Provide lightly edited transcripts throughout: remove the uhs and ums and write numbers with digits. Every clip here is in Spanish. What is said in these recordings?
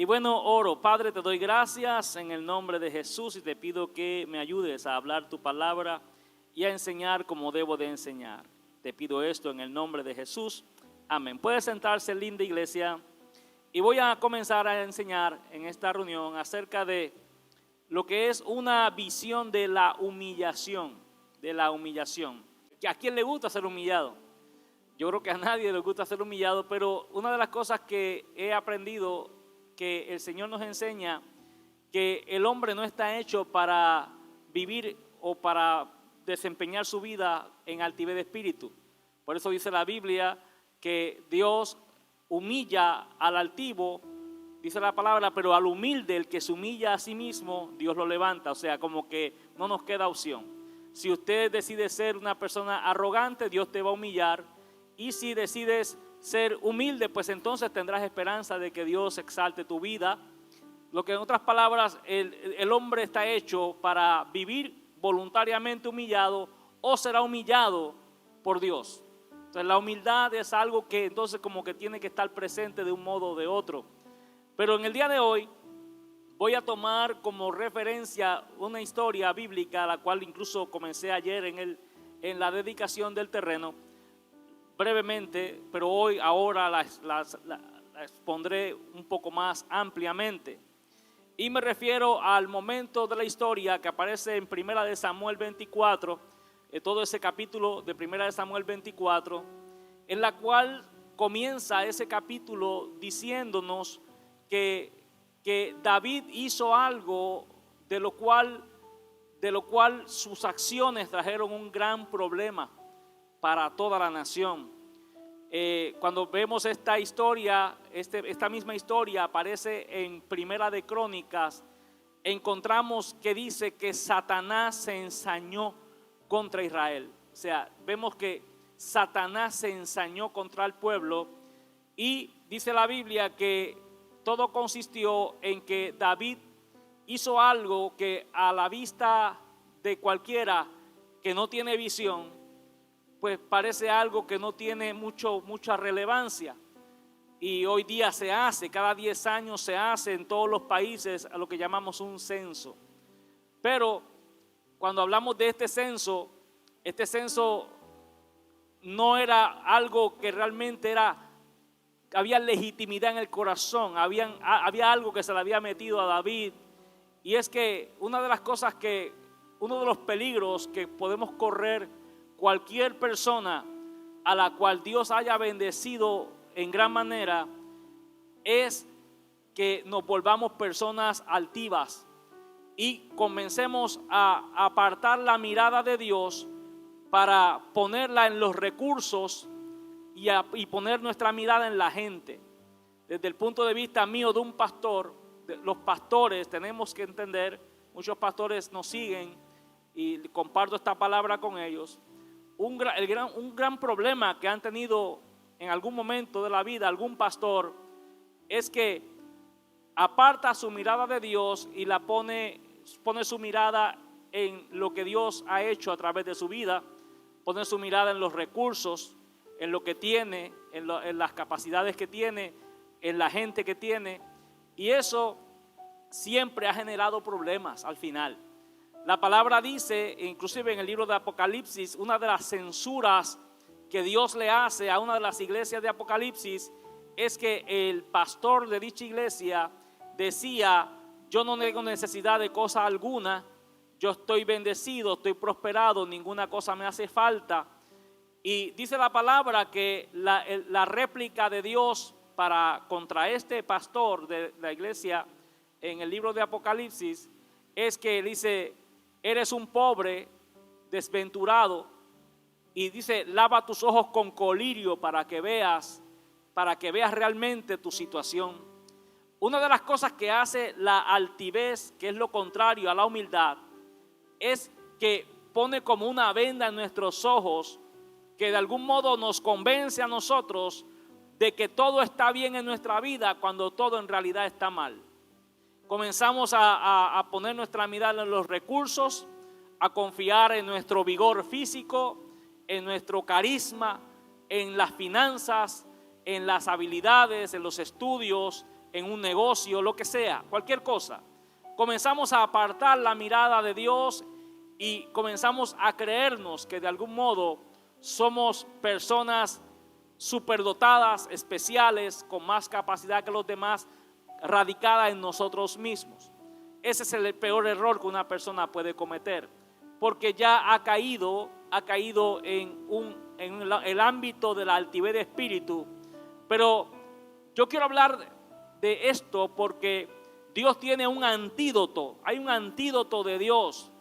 Y bueno, oro. Padre, te doy gracias en el nombre de Jesús y te pido que me ayudes a hablar tu palabra y a enseñar como debo de enseñar. Te pido esto en el nombre de Jesús. Amén. Puede sentarse, linda iglesia. Y voy a comenzar a enseñar en esta reunión acerca de lo que es una visión de la humillación. ¿A quién le gusta ser humillado? Yo creo que a nadie le gusta ser humillado, pero una de las cosas que he aprendido, que el Señor nos enseña, que el hombre no está hecho para vivir o para desempeñar su vida en altivez de espíritu. Por eso dice la Biblia que Dios humilla al altivo, dice la palabra, pero al humilde, el que se humilla a sí mismo, Dios lo levanta. O sea, como que no nos queda opción. Si usted decide ser una persona arrogante, Dios te va a humillar. Y si decides ser humilde, pues entonces tendrás esperanza de que Dios exalte tu vida. Lo que en otras palabras, el hombre está hecho para vivir voluntariamente humillado o será humillado por Dios. Entonces la humildad es algo que entonces como que tiene que estar presente de un modo o de otro. Pero en el día de hoy voy a tomar como referencia una historia bíblica, la cual incluso comencé ayer en la dedicación del terreno, brevemente, pero ahora la expondré un poco más ampliamente. Y me refiero al momento de la historia que aparece en Primera de Samuel 24, todo ese capítulo de Primera de Samuel 24, en la cual comienza ese capítulo diciéndonos que David hizo algo de lo cual sus acciones trajeron un gran problema para toda la nación. Cuando vemos esta historia, esta misma historia aparece en Primera de Crónicas, encontramos que dice que Satanás se ensañó contra Israel. O sea, vemos que Satanás se ensañó contra el pueblo y dice la Biblia que todo consistió en que David hizo algo que a la vista de cualquiera que no tiene visión, pues parece algo que no tiene mucha relevancia. Y hoy día se hace, cada 10 años se hace en todos los países a lo que llamamos un censo. Pero cuando hablamos de este censo no era algo que realmente había legitimidad en el corazón, había algo que se le había metido a David. Y es que uno de los peligros que podemos correr cualquier persona a la cual Dios haya bendecido en gran manera es que nos volvamos personas altivas y comencemos a apartar la mirada de Dios para ponerla en los recursos y poner nuestra mirada en la gente. Desde el punto de vista mío de un pastor, los pastores tenemos que entender, muchos pastores nos siguen y comparto esta palabra con ellos. Un gran problema que han tenido en algún momento de la vida algún pastor es que aparta su mirada de Dios y la pone su mirada en lo que Dios ha hecho a través de su vida, pone su mirada en los recursos, en lo que tiene, en las capacidades que tiene, en la gente que tiene, y eso siempre ha generado problemas al final. La palabra dice, inclusive en el libro de Apocalipsis, una de las censuras que Dios le hace a una de las iglesias de Apocalipsis es que el pastor de dicha iglesia decía: yo no tengo necesidad de cosa alguna, yo estoy bendecido, estoy prosperado, ninguna cosa me hace falta. Y dice la palabra que la réplica de Dios contra este pastor de la iglesia en el libro de Apocalipsis es que dice: eres un pobre, desventurado, y dice: lava tus ojos con colirio para que veas realmente tu situación. Una de las cosas que hace la altivez, que es lo contrario a la humildad, es que pone como una venda en nuestros ojos que de algún modo nos convence a nosotros de que todo está bien en nuestra vida cuando todo en realidad está mal. Comenzamos a poner nuestra mirada en los recursos, a confiar en nuestro vigor físico, en nuestro carisma, en las finanzas, en las habilidades, en los estudios, en un negocio, lo que sea, cualquier cosa. Comenzamos a apartar la mirada de Dios y comenzamos a creernos que de algún modo somos personas superdotadas, especiales, con más capacidad que los demás, radicada en nosotros mismos. Ese es el peor error que una persona puede cometer, porque ya ha caído en el ámbito de la altivez de espíritu. Pero yo quiero hablar de esto porque Dios tiene un antídoto. Hay un antídoto de Dios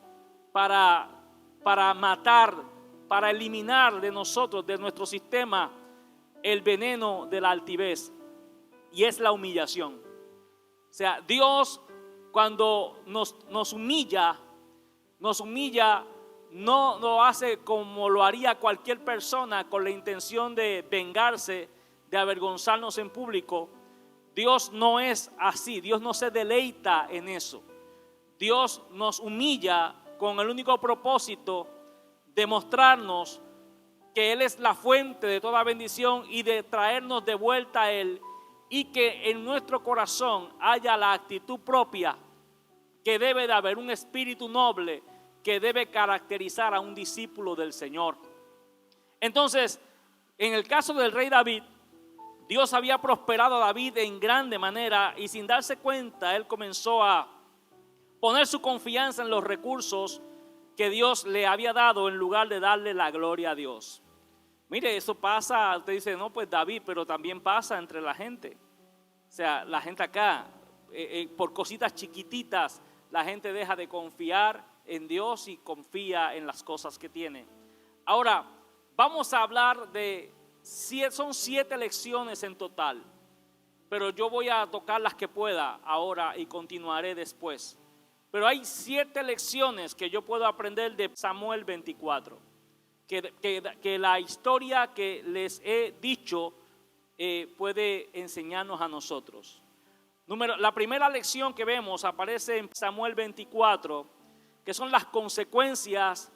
para matar, para eliminar de nosotros, de nuestro sistema, el veneno de la altivez, y es la humillación. O sea, Dios cuando nos humilla, no lo hace como lo haría cualquier persona con la intención de vengarse, de avergonzarnos en público. Dios no es así, Dios no se deleita en eso. Dios nos humilla con el único propósito de mostrarnos que Él es la fuente de toda bendición y de traernos de vuelta a Él, y que en nuestro corazón haya la actitud propia que debe de haber, un espíritu noble que debe caracterizar a un discípulo del Señor. Entonces, en el caso del rey David, Dios había prosperado a David en grande manera, y sin darse cuenta él comenzó a poner su confianza en los recursos que Dios le había dado en lugar de darle la gloria a Dios. Mire, eso pasa, usted dice, no, pues David, pero también pasa entre la gente. O sea, la gente acá, por cositas chiquititas, la gente deja de confiar en Dios y confía en las cosas que tiene. Ahora, vamos a hablar son 7 lecciones en total, pero yo voy a tocar las que pueda ahora y continuaré después. Pero hay 7 lecciones que yo puedo aprender de Samuel 24. Que la historia que les he dicho puede enseñarnos a nosotros. La primera lección que vemos aparece en Samuel 24, que son las consecuencias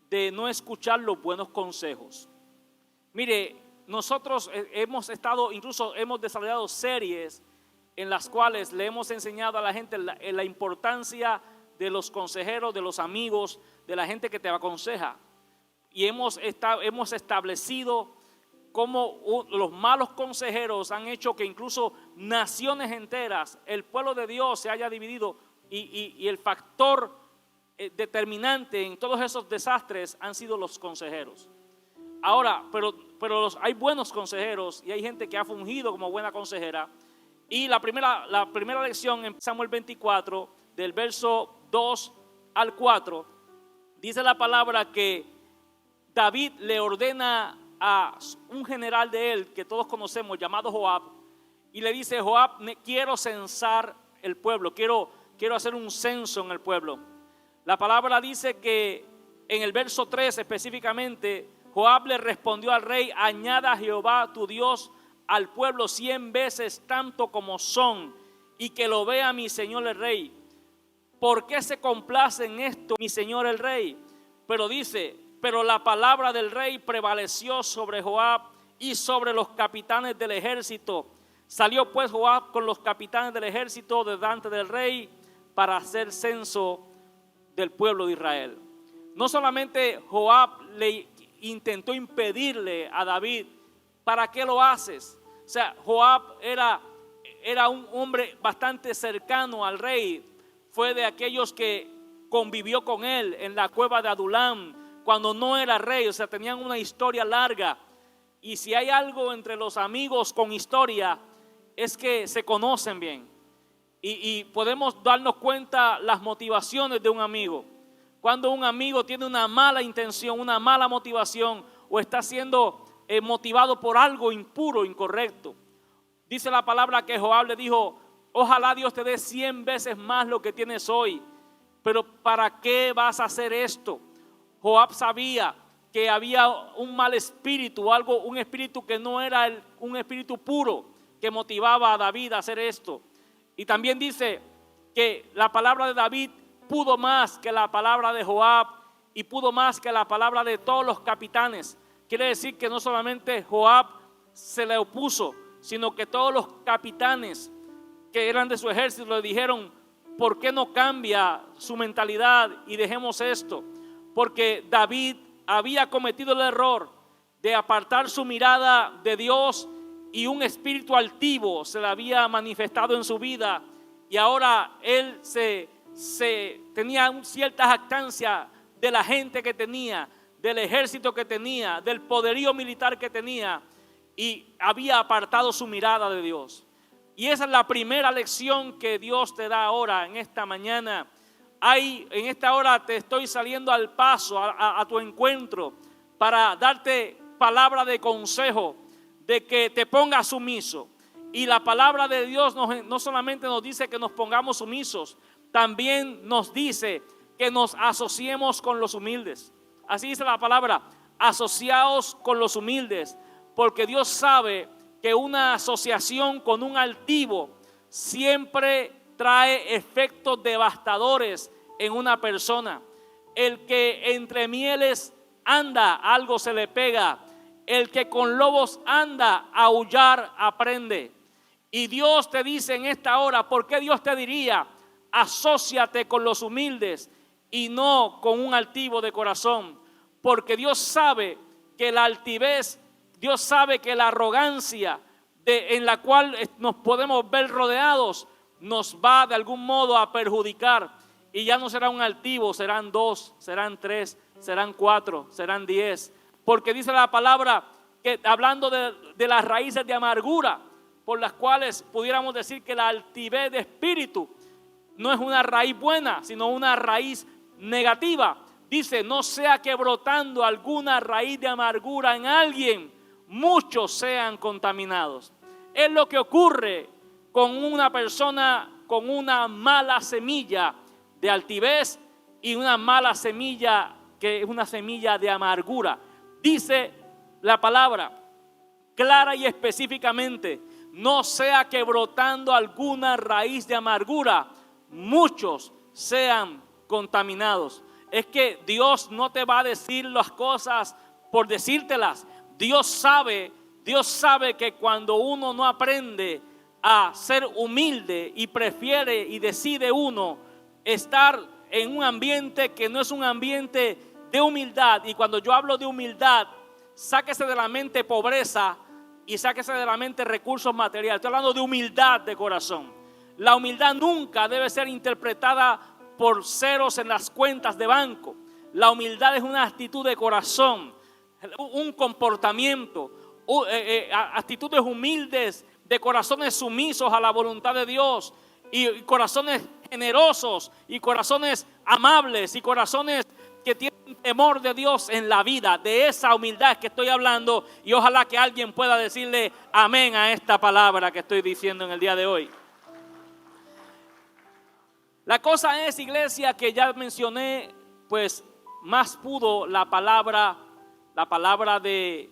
de no escuchar los buenos consejos. Mire, nosotros incluso hemos desarrollado series en las cuales le hemos enseñado a la gente la importancia de los consejeros, de los amigos, de la gente que te aconseja. Y hemos establecido cómo los malos consejeros han hecho que incluso naciones enteras, el pueblo de Dios se haya dividido, y el factor determinante en todos esos desastres han sido los consejeros. Ahora, pero hay buenos consejeros y hay gente que ha fungido como buena consejera. Y la primera lección en Samuel 24, del verso 2 al 4, dice la palabra que David le ordena a un general de él, que todos conocemos, llamado Joab, y le dice: Joab, quiero censar el pueblo, quiero hacer un censo en el pueblo. La palabra dice que en el verso 3 específicamente, Joab le respondió al rey: añada a Jehová tu Dios al pueblo 100 veces tanto como son, y que lo vea mi señor el rey. ¿Por qué se complace en esto mi señor el rey? Pero la palabra del rey prevaleció sobre Joab y sobre los capitanes del ejército. Salió pues Joab con los capitanes del ejército delante del rey para hacer censo del pueblo de Israel. No solamente Joab le intentó impedirle a David: ¿para qué lo haces? O sea, Joab era un hombre bastante cercano al rey. Fue de aquellos que convivió con él en la cueva de Adulam cuando no era rey. O sea, tenían una historia larga. Y si hay algo entre los amigos con historia, es que se conocen bien. Y podemos darnos cuenta las motivaciones de un amigo. Cuando un amigo tiene una mala intención, una mala motivación, o está siendo motivado por algo impuro, incorrecto. Dice la palabra que Joab le dijo: ojalá Dios te dé 100 veces más lo que tienes hoy, pero ¿para qué vas a hacer esto? Joab sabía que había un mal espíritu, un espíritu que no era un espíritu puro, que motivaba a David a hacer esto. Y también dice que la palabra de David pudo más que la palabra de Joab, y pudo más que la palabra de todos los capitanes. Quiere decir que no solamente Joab se le opuso, sino que todos los capitanes que eran de su ejército le dijeron: ¿por qué no cambia su mentalidad y dejemos esto? Porque David había cometido el error de apartar su mirada de Dios, y un espíritu altivo se le había manifestado en su vida, y ahora él tenía cierta jactancia de la gente que tenía, del ejército que tenía, del poderío militar que tenía, y había apartado su mirada de Dios. Y esa es la primera lección que Dios te da ahora en esta mañana. En esta hora te estoy saliendo al paso, a tu encuentro, para darte palabra de consejo, de que te pongas sumiso. Y la palabra de Dios no solamente nos dice que nos pongamos sumisos, también nos dice que nos asociemos con los humildes. Así dice la palabra: asociaos con los humildes, porque Dios sabe que una asociación con un altivo siempre trae efectos devastadores en una persona. El que entre mieles anda, algo se le pega. El que con lobos anda, a aullar aprende. Y Dios te dice en esta hora: ¿por qué Dios te diría: asóciate con los humildes y no con un altivo de corazón? Porque Dios sabe que la altivez, Dios sabe que la arrogancia en la cual nos podemos ver rodeados nos va de algún modo a perjudicar. Y ya no será un altivo, serán 2, serán 3, serán 4, serán 10. Porque dice la palabra que, hablando de las raíces de amargura, por las cuales pudiéramos decir que la altivez de espíritu no es una raíz buena, sino una raíz negativa. Dice: no sea que brotando alguna raíz de amargura en alguien, muchos sean contaminados. Es lo que ocurre con una persona con una mala semilla de altivez y una mala semilla que es una semilla de amargura. Dice la palabra clara y específicamente: no sea que brotando alguna raíz de amargura, muchos sean contaminados. Es que Dios no te va a decir las cosas por decírtelas. Dios sabe que cuando uno no aprende a ser humilde y prefiere y decide uno estar en un ambiente que no es un ambiente de humildad, y cuando yo hablo de humildad, sáquese de la mente pobreza y sáquese de la mente recursos materiales. Estoy hablando de humildad de corazón. La humildad nunca debe ser interpretada por ceros en las cuentas de banco. La humildad es una actitud de corazón, un comportamiento, actitudes humildes, de corazones sumisos a la voluntad de Dios, y corazones generosos, y corazones amables, y corazones que tienen temor de Dios en la vida. De esa humildad que estoy hablando, y ojalá que alguien pueda decirle amén a esta palabra que estoy diciendo en el día de hoy. La cosa es, iglesia, que ya mencioné, pues más pudo la palabra de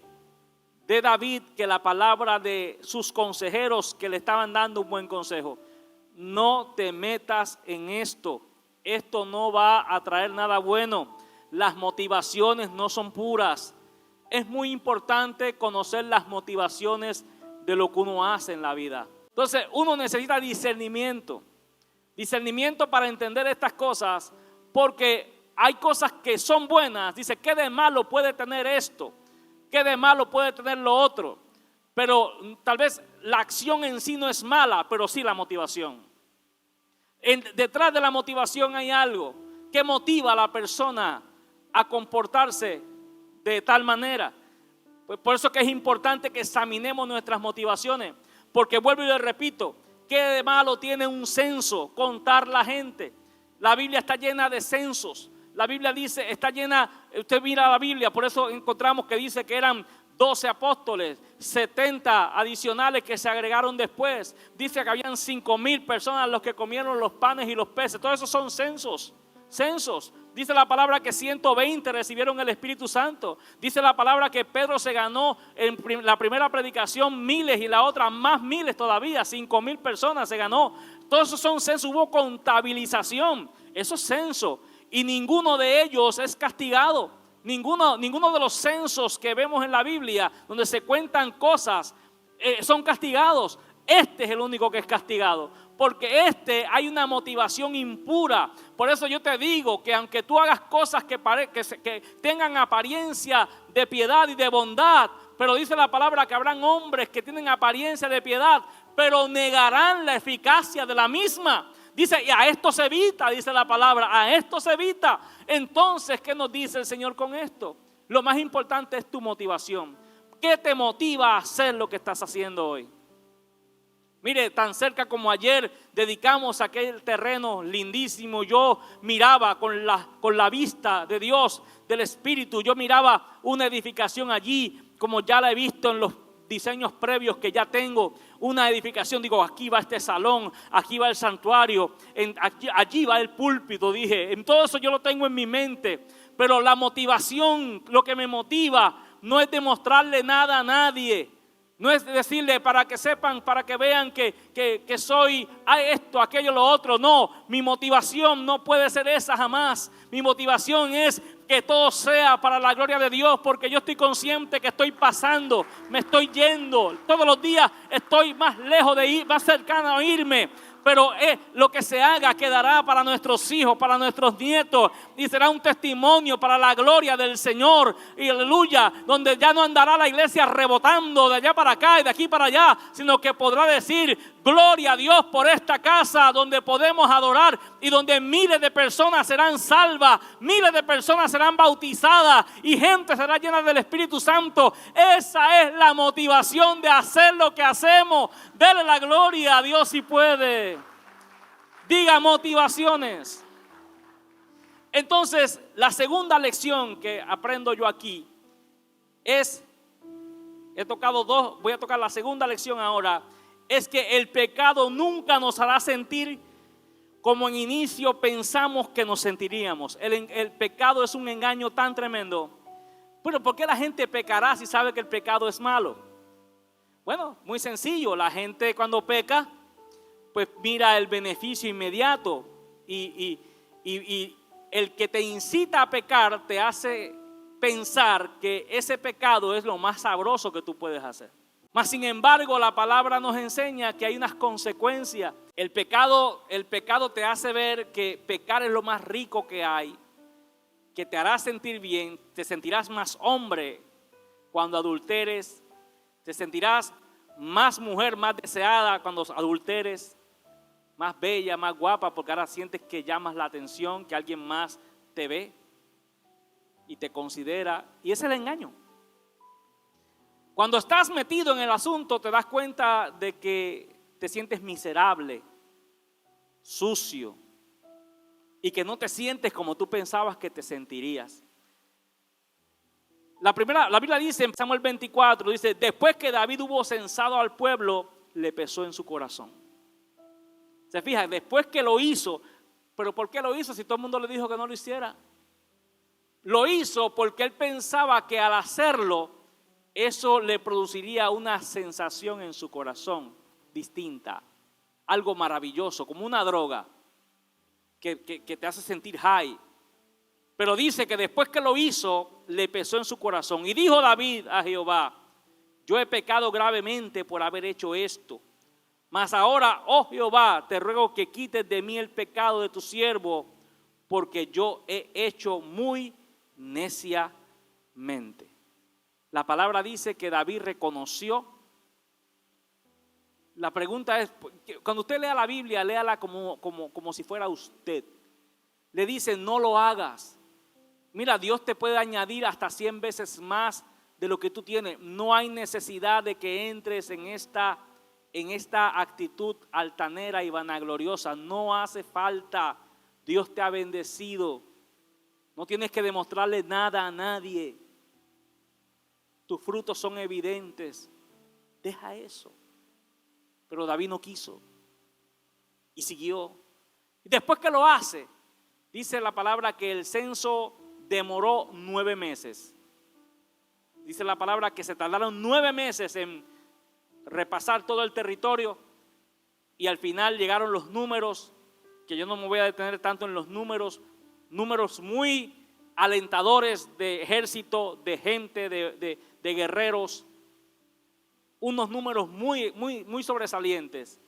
David que la palabra de sus consejeros que le estaban dando un buen consejo. No te metas en esto. Esto no va a traer nada bueno. Las motivaciones no son puras. Es muy importante conocer las motivaciones de lo que uno hace en la vida. Entonces uno necesita discernimiento. Discernimiento para entender estas cosas, porque hay cosas que son buenas. Dice: ¿qué de malo puede tener esto? ¿Qué de malo puede tener lo otro? Pero tal vez la acción en sí no es mala, pero sí la motivación. Detrás de la motivación hay algo que motiva a la persona a comportarse de tal manera. Pues por eso que es importante que examinemos nuestras motivaciones, porque vuelvo y le repito: ¿qué de malo tiene un censo? Contar la gente. La Biblia está llena de censos. La Biblia dice, está llena, usted mira la Biblia, por eso encontramos que dice que eran 12 apóstoles, 70 adicionales que se agregaron después. Dice que habían 5,000 personas los que comieron los panes y los peces. Todo eso son censos. Dice la palabra que 120 recibieron el Espíritu Santo. Dice la palabra que Pedro se ganó en la primera predicación miles, y la otra más miles todavía, 5,000 personas se ganó. Todos esos son censos, hubo contabilización. Eso es censo. Y ninguno de ellos es castigado. ninguno de los censos que vemos en la Biblia, donde se cuentan cosas, son castigados. Este es el único que es castigado, porque hay una motivación impura. Por eso yo te digo que aunque tú hagas cosas que tengan apariencia de piedad y de bondad, pero dice la palabra que habrán hombres que tienen apariencia de piedad, pero negarán la eficacia de la misma. Dice, y a esto se evita, dice la palabra, a esto se evita. Entonces, ¿qué nos dice el Señor con esto? Lo más importante es tu motivación. ¿Qué te motiva a hacer lo que estás haciendo hoy? Mire, tan cerca como ayer dedicamos aquel terreno lindísimo. Yo miraba con la vista de Dios, del Espíritu. Yo miraba una edificación allí, como ya la he visto en los diseños previos que ya tengo. Una edificación, digo, aquí va este salón, aquí va el santuario, allí va el púlpito, dije. En todo eso yo lo tengo en mi mente. Pero la motivación, lo que me motiva, no es demostrarle nada a nadie. No es decirle para que sepan, para que vean que soy esto, aquello, lo otro. No, mi motivación no puede ser esa jamás. Mi motivación es que todo sea para la gloria de Dios, porque yo estoy consciente que estoy pasando, me estoy yendo. Todos los días estoy más lejos de ir, más cercano a irme. Pero lo que se haga quedará para nuestros hijos, para nuestros nietos, y será un testimonio para la gloria del Señor. Y aleluya, donde ya no andará la iglesia rebotando de allá para acá y de aquí para allá, sino que podrá decir: gloria a Dios por esta casa donde podemos adorar y donde miles de personas serán salvas, miles de personas serán bautizadas y gente será llena del Espíritu Santo. Esa es la motivación de hacer lo que hacemos. Dele la gloria a Dios si puede. Diga motivaciones. Entonces, la segunda lección que aprendo yo aquí es, he tocado dos, voy a tocar la segunda lección ahora. Es que el pecado nunca nos hará sentir como en inicio pensamos que nos sentiríamos. El pecado es un engaño tan tremendo. Pero ¿por qué la gente pecará si sabe que el pecado es malo? Bueno, muy sencillo. La gente cuando peca, pues mira el beneficio inmediato. Y el que te incita a pecar te hace pensar que ese pecado es lo más sabroso que tú puedes hacer. Mas sin embargo, la palabra nos enseña que hay unas consecuencias. El pecado te hace ver que pecar es lo más rico que hay, que te hará sentir bien, te sentirás más hombre cuando adulteres, te sentirás más mujer, más deseada cuando adulteres, más bella, más guapa, porque ahora sientes que llamas la atención, que alguien más te ve y te considera, y ese es el engaño. Cuando estás metido en el asunto te das cuenta de que te sientes miserable, sucio y que no te sientes como tú pensabas que te sentirías. La Biblia dice en Samuel 24, dice: después que David hubo censado al pueblo, le pesó en su corazón. Se fija, después que lo hizo, pero ¿por qué lo hizo si todo el mundo le dijo que no lo hiciera? Lo hizo porque él pensaba que al hacerlo, eso le produciría una sensación en su corazón distinta, algo maravilloso, como una droga que te hace sentir high. Pero dice que después que lo hizo, le pesó en su corazón. Y dijo David a Jehová: yo he pecado gravemente por haber hecho esto. Mas ahora, oh Jehová, te ruego que quites de mí el pecado de tu siervo, porque yo he hecho muy neciamente. La palabra dice que David reconoció. La pregunta es, cuando usted lea la Biblia, léala como si fuera usted. Le dice: no lo hagas. Mira, Dios te puede añadir hasta 100 veces más de lo que tú tienes. No hay necesidad de que entres en esta actitud altanera y vanagloriosa. No hace falta. Dios te ha bendecido. No tienes que demostrarle nada a nadie. Tus frutos son evidentes. Deja eso. Pero David no quiso y siguió. Y después que lo hace, dice la palabra que el censo demoró 9 meses. Dice la palabra que se tardaron 9 meses en repasar todo el territorio, y al final llegaron los números, que yo no me voy a detener tanto en los números muy alentadores de ejército, de gente, de guerreros, unos números muy sobresalientes.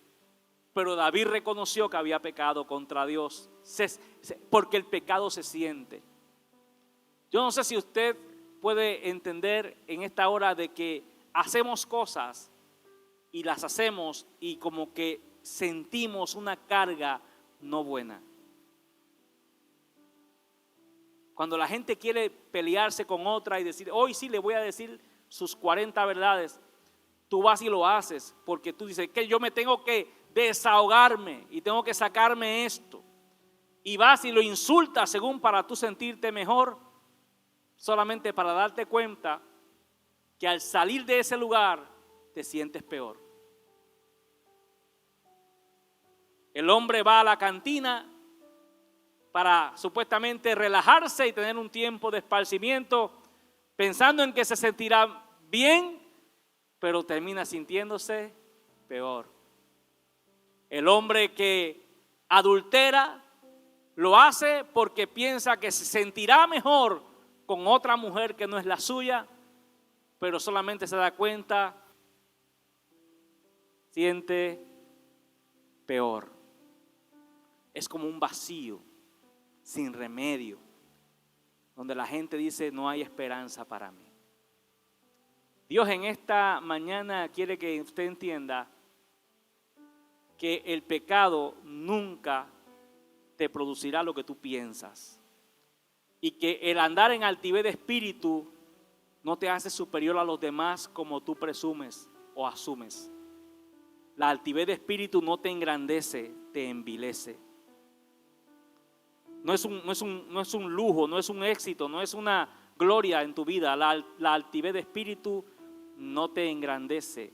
Pero David reconoció que había pecado contra Dios, porque el pecado se siente. Yo no sé si usted puede entender en esta hora de que hacemos cosas y las hacemos y como que sentimos una carga no buena. Cuando la gente quiere pelearse con otra y decir, hoy sí le voy a decir sus 40 verdades, tú vas y lo haces porque tú dices que yo me tengo que desahogarme y tengo que sacarme esto. Y vas y lo insultas según para tú sentirte mejor, solamente para darte cuenta que al salir de ese lugar te sientes peor. El hombre va a la cantina para supuestamente relajarse y tener un tiempo de esparcimiento, pensando en que se sentirá bien, pero termina sintiéndose peor. El hombre que adultera lo hace porque piensa que se sentirá mejor con otra mujer que no es la suya, pero solamente se da cuenta, siente peor. Es como un vacío sin remedio, donde la gente dice no hay esperanza para mí. Dios en esta mañana quiere que usted entienda que el pecado nunca te producirá lo que tú piensas y que el andar en altivez de espíritu no te hace superior a los demás como tú presumes o asumes. La altivez de espíritu no te engrandece, te envilece. No es un lujo, no es un éxito, no es una gloria en tu vida. La altivez de espíritu no te engrandece,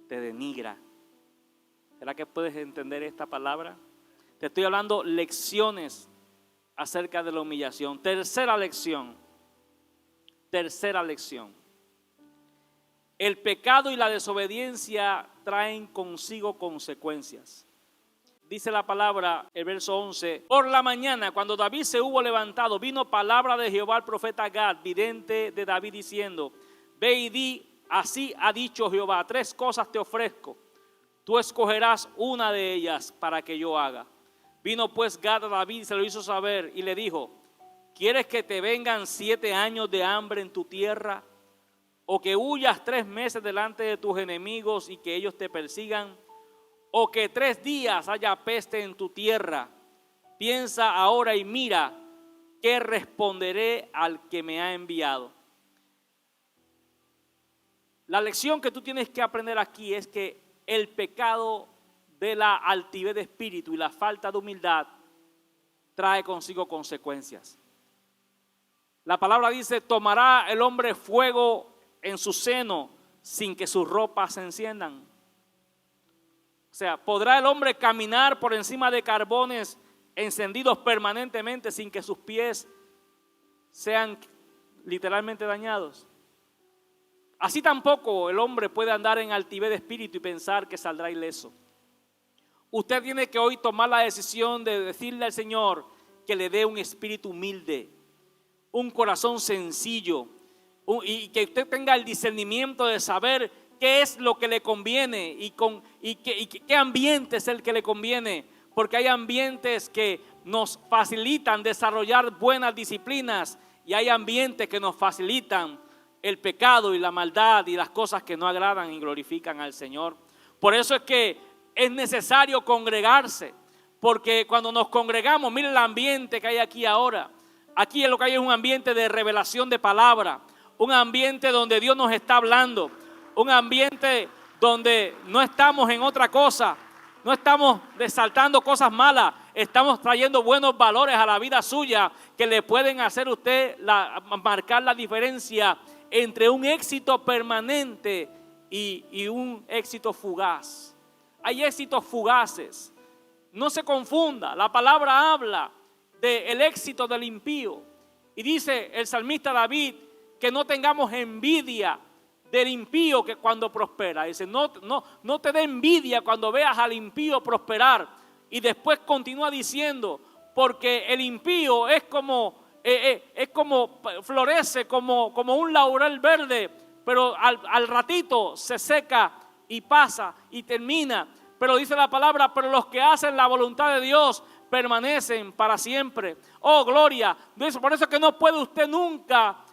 te denigra. ¿Será que puedes entender esta palabra? Te estoy hablando lecciones acerca de la humillación. Tercera lección. El pecado y la desobediencia traen consigo consecuencias. Dice la palabra, el verso 11, por la mañana, cuando David se hubo levantado, vino palabra de Jehová al profeta Gad, vidente de David, diciendo, ve y di, así ha dicho Jehová, 3 cosas te ofrezco, tú escogerás una de ellas para que yo haga. Vino pues Gad a David, se lo hizo saber y le dijo, ¿quieres que te vengan 7 años de hambre en tu tierra? ¿O que huyas 3 meses delante de tus enemigos y que ellos te persigan? ¿O que 3 días haya peste en tu tierra? Piensa ahora y mira, ¿qué responderé al que me ha enviado? La lección que tú tienes que aprender aquí es que el pecado de la altivez de espíritu y la falta de humildad trae consigo consecuencias. La palabra dice, tomará el hombre fuego en su seno sin que sus ropas se enciendan. O sea, ¿podrá el hombre caminar por encima de carbones encendidos permanentemente sin que sus pies sean literalmente dañados? Así tampoco el hombre puede andar en altivez de espíritu y pensar que saldrá ileso. Usted tiene que hoy tomar la decisión de decirle al Señor que le dé un espíritu humilde, un corazón sencillo, y que usted tenga el discernimiento de saber qué es lo que le conviene y qué ambiente es el que le conviene, porque hay ambientes que nos facilitan desarrollar buenas disciplinas y hay ambientes que nos facilitan el pecado y la maldad y las cosas que no agradan y glorifican al Señor. Por eso es que es necesario congregarse, porque cuando nos congregamos, miren el ambiente que hay aquí ahora. Aquí lo que hay es un ambiente de revelación de palabra, un ambiente donde Dios nos está hablando, un ambiente donde no estamos en otra cosa, no estamos resaltando cosas malas, estamos trayendo buenos valores a la vida suya que le pueden hacer a usted marcar la diferencia entre un éxito permanente y un éxito fugaz. Hay éxitos fugaces. No se confunda, la palabra habla del éxito del impío. Y dice el salmista David que no tengamos envidia del impío que cuando prospera. Dice, no te dé envidia cuando veas al impío prosperar. Y después continúa diciendo, porque el impío es como florece como un laurel verde, pero al ratito se seca y pasa y termina. Pero dice la palabra, pero los que hacen la voluntad de Dios permanecen para siempre. Oh, gloria. Por eso es que no puede usted nunca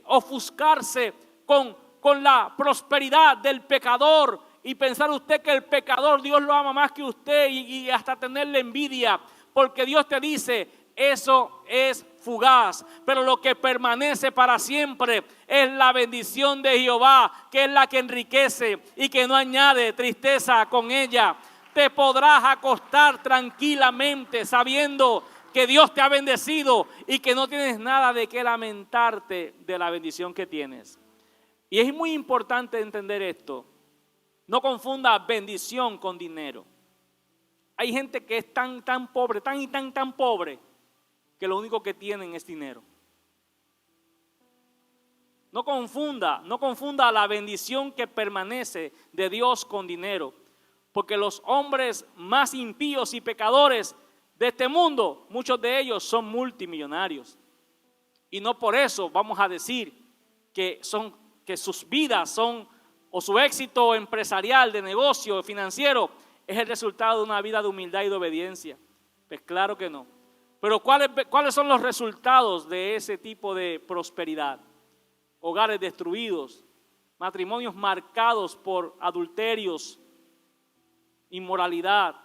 ofuscarse con la prosperidad del pecador y pensar usted que el pecador Dios lo ama más que usted y hasta tenerle envidia, porque Dios te dice, eso es fugaz, pero lo que permanece para siempre es la bendición de Jehová, que es la que enriquece y que no añade tristeza con ella. Te podrás acostar tranquilamente sabiendo que Dios te ha bendecido y que no tienes nada de qué lamentarte de la bendición que tienes. Y es muy importante entender esto. No confunda bendición con dinero. Hay gente que es tan pobre, tan pobre, que lo único que tienen es dinero. No confunda la bendición que permanece de Dios con dinero, porque los hombres más impíos y pecadores de este mundo, muchos de ellos son multimillonarios. Y no por eso vamos a decir que sus vidas son, o su éxito empresarial, de negocio, financiero, es el resultado de una vida de humildad y de obediencia. Pues claro que no. Pero ¿cuáles son los resultados de ese tipo de prosperidad? Hogares destruidos, matrimonios marcados por adulterios, inmoralidad,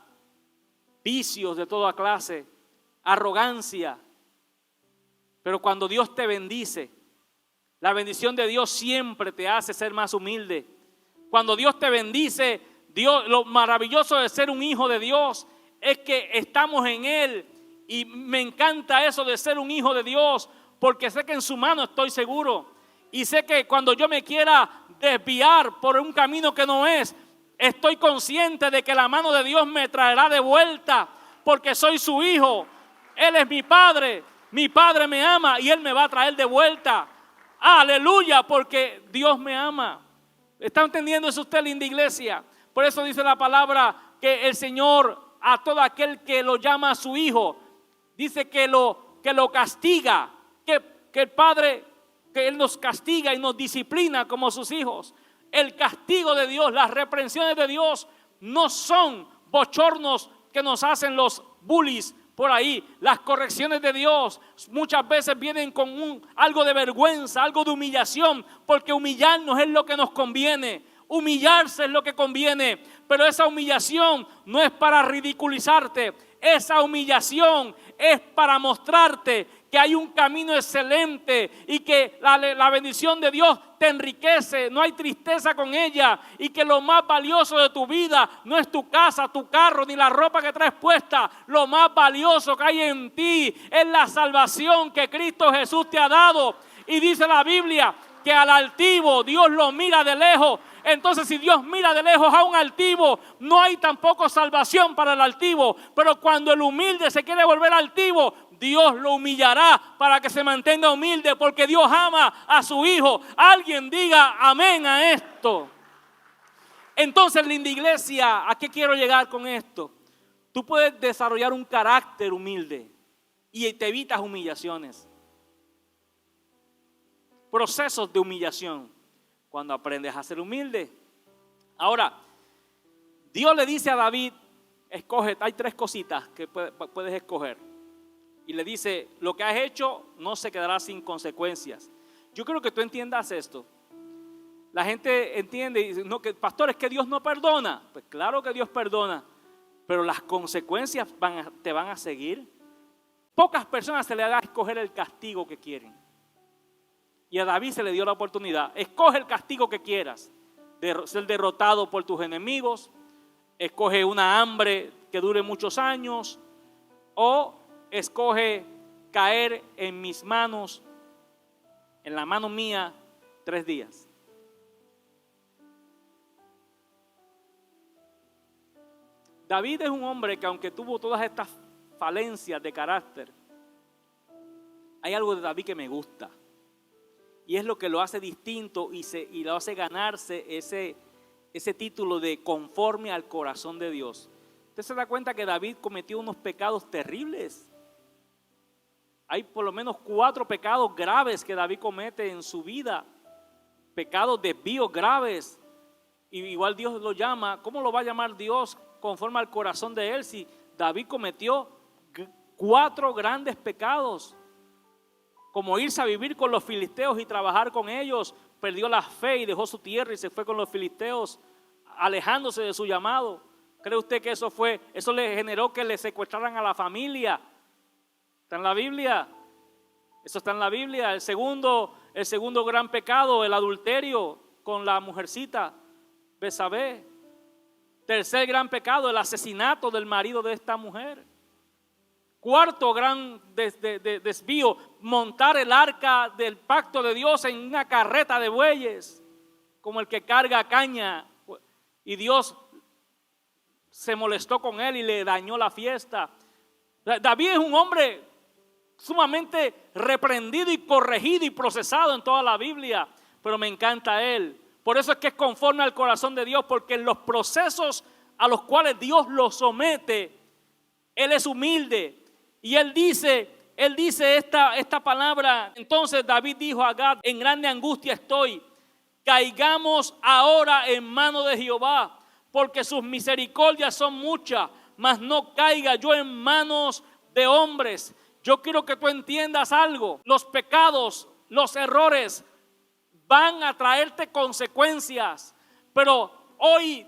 vicios de toda clase, arrogancia. Pero cuando Dios te bendice, la bendición de Dios siempre te hace ser más humilde. Cuando Dios te bendice, lo maravilloso de ser un hijo de Dios es que estamos en Él. Y me encanta eso de ser un hijo de Dios, porque sé que en su mano estoy seguro. Y sé que cuando yo me quiera desviar por un camino que no es, estoy consciente de que la mano de Dios me traerá de vuelta, porque soy su hijo. Él es mi padre me ama y Él me va a traer de vuelta. Aleluya, porque Dios me ama. ¿Está entendiendo eso usted, linda iglesia? Por eso dice la palabra que el Señor, a todo aquel que lo llama a su hijo, dice que lo castiga, que el Padre, que Él nos castiga y nos disciplina como sus hijos. El castigo de Dios, las reprensiones de Dios no son bochornos que nos hacen los bullies por ahí. Las correcciones de Dios muchas veces vienen con algo de vergüenza, algo de humillación, porque humillarnos es lo que nos conviene. Humillarse es lo que conviene, pero esa humillación no es para ridiculizarte. Esa humillación es para mostrarte que hay un camino excelente y que la bendición de Dios te enriquece, no hay tristeza con ella, y que lo más valioso de tu vida no es tu casa, tu carro, ni la ropa que traes puesta. Lo más valioso que hay en ti es la salvación que Cristo Jesús te ha dado. Y dice la Biblia que al altivo Dios lo mira de lejos. Entonces, si Dios mira de lejos a un altivo, no hay tampoco salvación para el altivo. Pero cuando el humilde se quiere volver altivo, Dios lo humillará para que se mantenga humilde, porque Dios ama a su hijo. Alguien diga amén a esto. Entonces, linda iglesia, ¿a qué quiero llegar con esto? Tú puedes desarrollar un carácter humilde y te evitas humillaciones. Procesos de humillación cuando aprendes a ser humilde. Ahora, Dios le dice a David, escoge, hay 3 cositas que puedes escoger. Y le dice, lo que has hecho no se quedará sin consecuencias. Yo creo que tú entiendas esto. La gente entiende y dice, no, que pastor, es que Dios no perdona. Pues claro que Dios perdona, pero las consecuencias te van a seguir. Pocas personas se le da a escoger el castigo que quieren. Y a David se le dio la oportunidad. Escoge el castigo que quieras. De ser derrotado por tus enemigos. Escoge una hambre que dure muchos años. O escoge caer en mis manos, en la mano mía, 3 días. David es un hombre que, aunque tuvo todas estas falencias de carácter, hay algo de David que me gusta. Y es lo que lo hace distinto y lo hace ganarse ese título de conforme al corazón de Dios. usted se da cuenta que David cometió unos pecados terribles. Hay por lo menos 4 pecados graves que David comete en su vida. Pecados desvíos graves. Y igual Dios lo llama. ¿Cómo lo va a llamar Dios conforme al corazón de él si David cometió 4 grandes pecados? Como irse a vivir con los filisteos y trabajar con ellos. Perdió la fe y dejó su tierra y se fue con los filisteos, alejándose de su llamado. ¿Cree usted que eso le generó que le secuestraran a la familia? ¿Está en la Biblia? Eso está en la Biblia. El segundo gran pecado, el adulterio con la mujercita Betsabé. Tercer gran pecado, el asesinato del marido de esta mujer. Cuarto gran desvío, montar el arca del pacto de Dios en una carreta de bueyes, como el que carga caña, y Dios se molestó con él y le dañó la fiesta. David es un hombre sumamente reprendido y corregido y procesado en toda la Biblia, pero me encanta él. Por eso es que es conforme al corazón de Dios, porque en los procesos a los cuales Dios lo somete, él es humilde. Y él dice esta palabra. Entonces David dijo a Gad: en grande angustia estoy, caigamos ahora en mano de Jehová, porque sus misericordias son muchas, mas no caiga yo en manos de hombres. Yo quiero que tú entiendas algo. Los pecados, los errores van a traerte consecuencias, pero hoy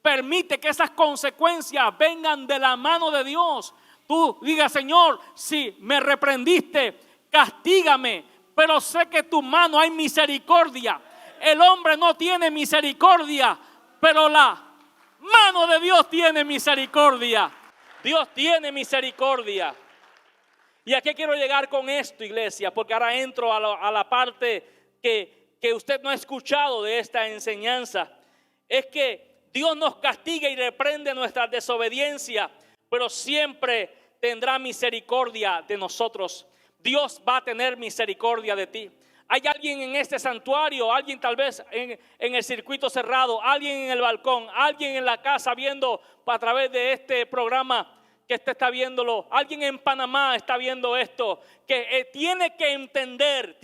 permite que esas consecuencias vengan de la mano de Dios. Tú digas: Señor, si me reprendiste, castígame, pero sé que en tu mano hay misericordia. El hombre no tiene misericordia, pero la mano de Dios tiene misericordia. Dios tiene misericordia. ¿Y a qué quiero llegar con esto, iglesia? Porque ahora entro a la parte que usted no ha escuchado de esta enseñanza. Es que Dios nos castiga y reprende nuestra desobediencia, pero siempre tendrá misericordia de nosotros. Dios va a tener misericordia de ti. Hay alguien en este santuario, alguien tal vez en el circuito cerrado, alguien en el balcón, alguien en la casa viendo a través de este programa que usted está viéndolo, alguien en Panamá está viendo esto, que tiene que entender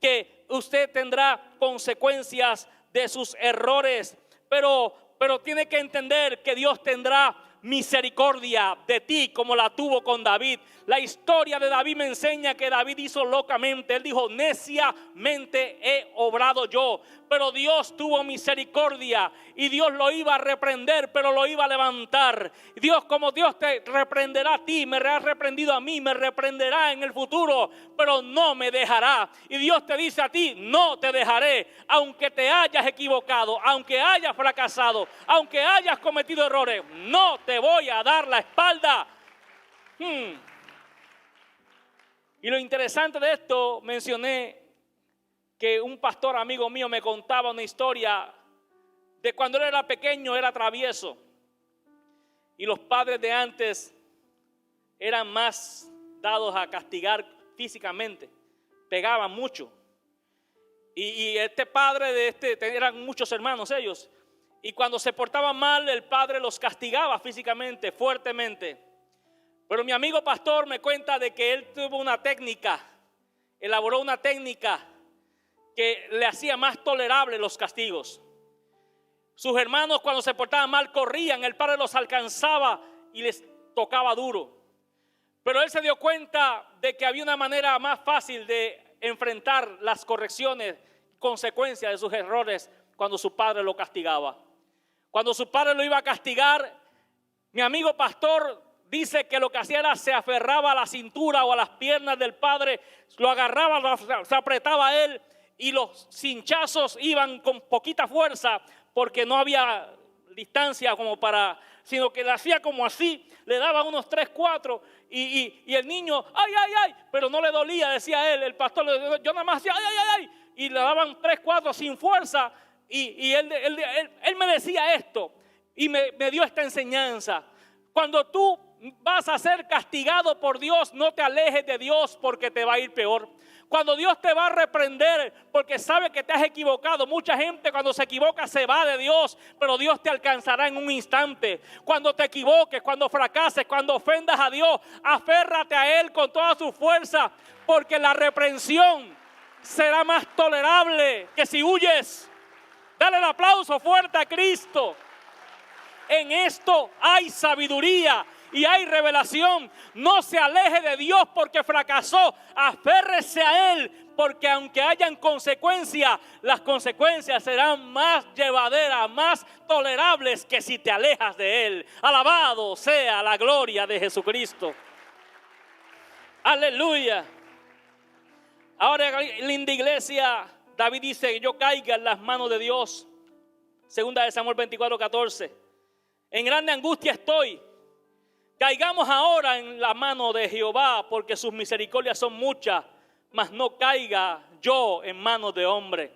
que usted tendrá consecuencias de sus errores, pero tiene que entender que Dios tendrá misericordia de ti como la tuvo con David. La historia de David me enseña que David hizo locamente. Él dijo: neciamente he obrado yo. Pero Dios tuvo misericordia y Dios lo iba a reprender, pero lo iba a levantar. Dios, como Dios te reprenderá a ti, me ha reprendido a mí, me reprenderá en el futuro, pero no me dejará. Y Dios te dice a ti: no te dejaré, aunque te hayas equivocado, aunque hayas fracasado, aunque hayas cometido errores, no te voy a dar la espalda. Y lo interesante de esto, mencioné que un pastor amigo mío me contaba una historia de cuando él era pequeño, era travieso. Y los padres de antes eran más dados a castigar físicamente, pegaban mucho. Y este padre eran muchos hermanos ellos. Y cuando se portaban mal, el padre los castigaba físicamente, fuertemente. Pero mi amigo pastor me cuenta de que él tuvo una técnica, elaboró una técnica que le hacía más tolerable los castigos. Sus hermanos, cuando se portaban mal, corrían, el padre los alcanzaba y les tocaba duro. Pero él se dio cuenta de que había una manera más fácil de enfrentar las correcciones, consecuencias de sus errores cuando su padre lo castigaba. Cuando su padre lo iba a castigar, mi amigo pastor dice que lo que hacía era se aferraba a la cintura o a las piernas del padre, lo agarraba, se apretaba a él y los cinchazos iban con poquita fuerza porque no había distancia como para, sino que le hacía como así, le daba unos 3, 4 y el niño, ay, pero no le dolía, decía él, el pastor, yo nada más hacía ay, y le daban 3, 4 sin fuerza y él me decía esto y me dio esta enseñanza. Cuando tú vas a ser castigado por Dios, no te alejes de Dios porque te va a ir peor. Cuando Dios te va a reprender porque sabe que te has equivocado. Mucha gente cuando se equivoca se va de Dios, pero Dios te alcanzará en un instante. Cuando te equivoques, cuando fracases, cuando ofendas a Dios, aférrate a Él con toda su fuerza, porque la reprensión será más tolerable que si huyes. Dale el aplauso fuerte a Cristo. En esto hay sabiduría y hay revelación. No se aleje de Dios porque fracasó. Aférrese a Él, porque aunque hayan consecuencias, las consecuencias serán más llevaderas, más tolerables que si te alejas de Él. Alabado sea la gloria de Jesucristo. Aleluya. Ahora, linda iglesia, David dice: yo caiga en las manos de Dios. Segunda de Samuel 24:14. En grande angustia estoy. Caigamos ahora en la mano de Jehová, porque sus misericordias son muchas, mas no caiga yo en manos de hombre.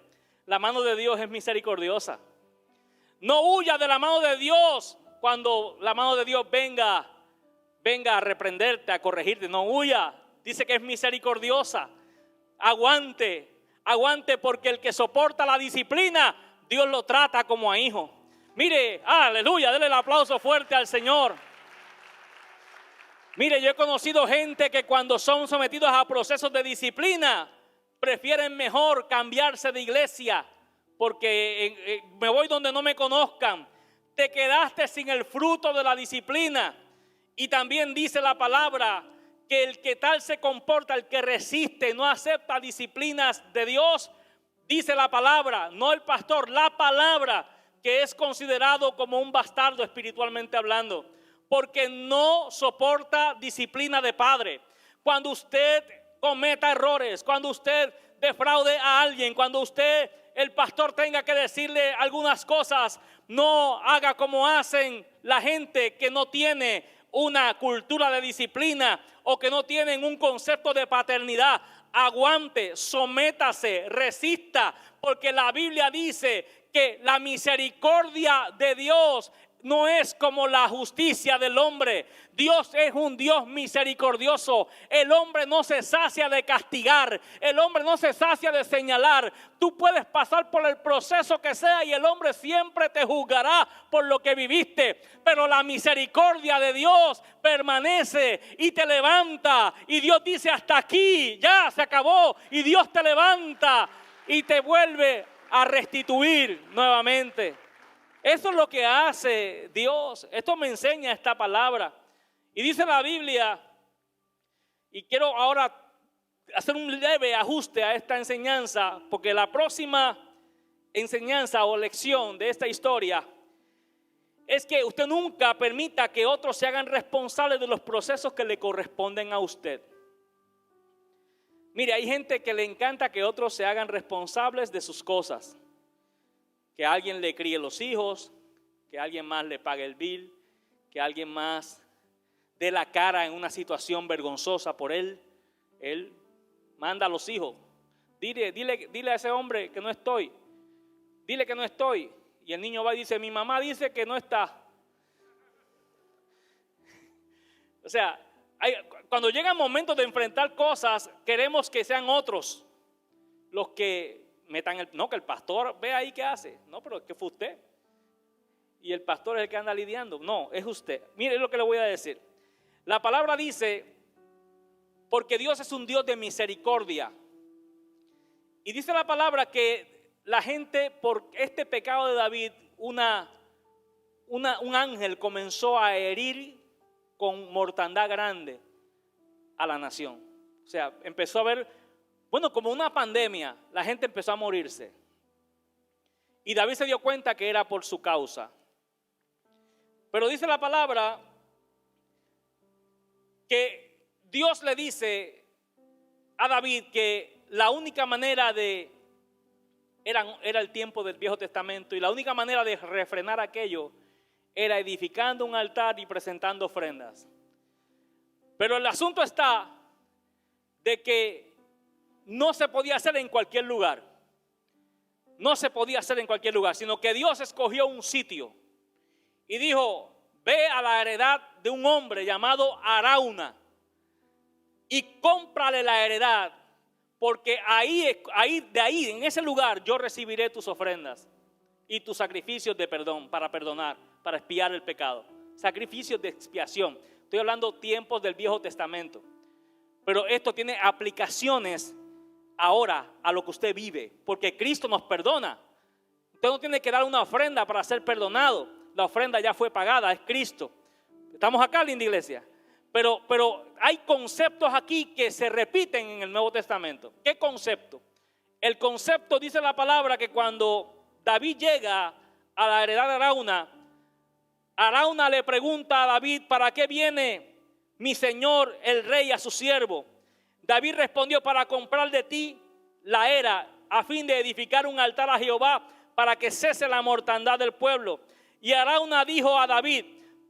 La mano de Dios es misericordiosa. No huya de la mano de Dios cuando la mano de Dios venga a reprenderte, a corregirte. No huya. Dice que es misericordiosa. Aguante porque el que soporta la disciplina, Dios lo trata como a hijo. Mire, aleluya, denle el aplauso fuerte al Señor. Mire, yo he conocido gente que cuando son sometidos a procesos de disciplina, prefieren mejor cambiarse de iglesia, porque me voy donde no me conozcan. Te quedaste sin el fruto de la disciplina. Y también dice la palabra que el que tal se comporta, el que resiste, no acepta disciplinas de Dios, dice la palabra, no el pastor, la palabra, que es considerado como un bastardo espiritualmente hablando, porque no soporta disciplina de padre. Cuando usted cometa errores, cuando usted defraude a alguien, cuando el pastor tenga que decirle algunas cosas, no haga como hacen la gente que no tiene una cultura de disciplina o que no tienen un concepto de paternidad. Aguante, sométase, resista, porque la Biblia dice que la misericordia de Dios no es como la justicia del hombre. Dios es un Dios misericordioso. El hombre no se sacia de castigar. El hombre no se sacia de señalar. Tú puedes pasar por el proceso que sea y el hombre siempre te juzgará por lo que viviste. Pero la misericordia de Dios permanece y te levanta. Y Dios dice: hasta aquí, ya se acabó. Y Dios te levanta y te vuelve a restituir nuevamente. Eso es lo que hace Dios. Esto me enseña esta palabra. Y dice la Biblia, y quiero ahora hacer un leve ajuste a esta enseñanza, porque la próxima enseñanza o lección de esta historia es que usted nunca permita que otros se hagan responsables de los procesos que le corresponden a usted. Mire, hay gente que le encanta que otros se hagan responsables de sus cosas. Que alguien le críe los hijos, que alguien más le pague el bill, que alguien más dé la cara en una situación vergonzosa por él. Él manda a los hijos. Dile a ese hombre que no estoy. Dile que no estoy. Y el niño va y dice: mi mamá dice que no está. O sea, cuando llegan momentos de enfrentar cosas, queremos que sean otros los que metan no, que el pastor ve ahí qué hace. No, pero es que fue usted. Y el pastor es el que anda lidiando. No, es usted. Mire lo que le voy a decir. La palabra dice: porque Dios es un Dios de misericordia. Y dice la palabra que la gente, por este pecado de David, un ángel comenzó a herir con mortandad grande a la nación. O sea, empezó a haber, como una pandemia, la gente empezó a morirse. Y David se dio cuenta que era por su causa. Pero dice la palabra que Dios le dice a David que la única manera era el tiempo del Viejo Testamento, y la única manera de refrenar aquello era edificando un altar y presentando ofrendas. Pero el asunto está de que no se podía hacer en cualquier lugar. No se podía hacer en cualquier lugar, sino que Dios escogió un sitio y dijo: ve a la heredad de un hombre llamado Arauna y cómprale la heredad, porque de ahí, en ese lugar, yo recibiré tus ofrendas y tus sacrificios de perdón, para perdonar, para expiar el pecado. Sacrificios de expiación. Estoy hablando tiempos del Viejo Testamento. Pero esto tiene aplicaciones ahora a lo que usted vive, porque Cristo nos perdona. Usted no tiene que dar una ofrenda para ser perdonado. La ofrenda ya fue pagada, es Cristo. ¿Estamos acá, linda iglesia? Pero hay conceptos aquí que se repiten en el Nuevo Testamento. ¿Qué concepto? El concepto, dice la palabra, que cuando David llega a la heredad de Arauna, Arauna le pregunta a David: ¿para qué viene mi señor el rey a su siervo? David respondió: para comprar de ti la era, a fin de edificar un altar a Jehová, para que cese la mortandad del pueblo. Y Arauna dijo a David: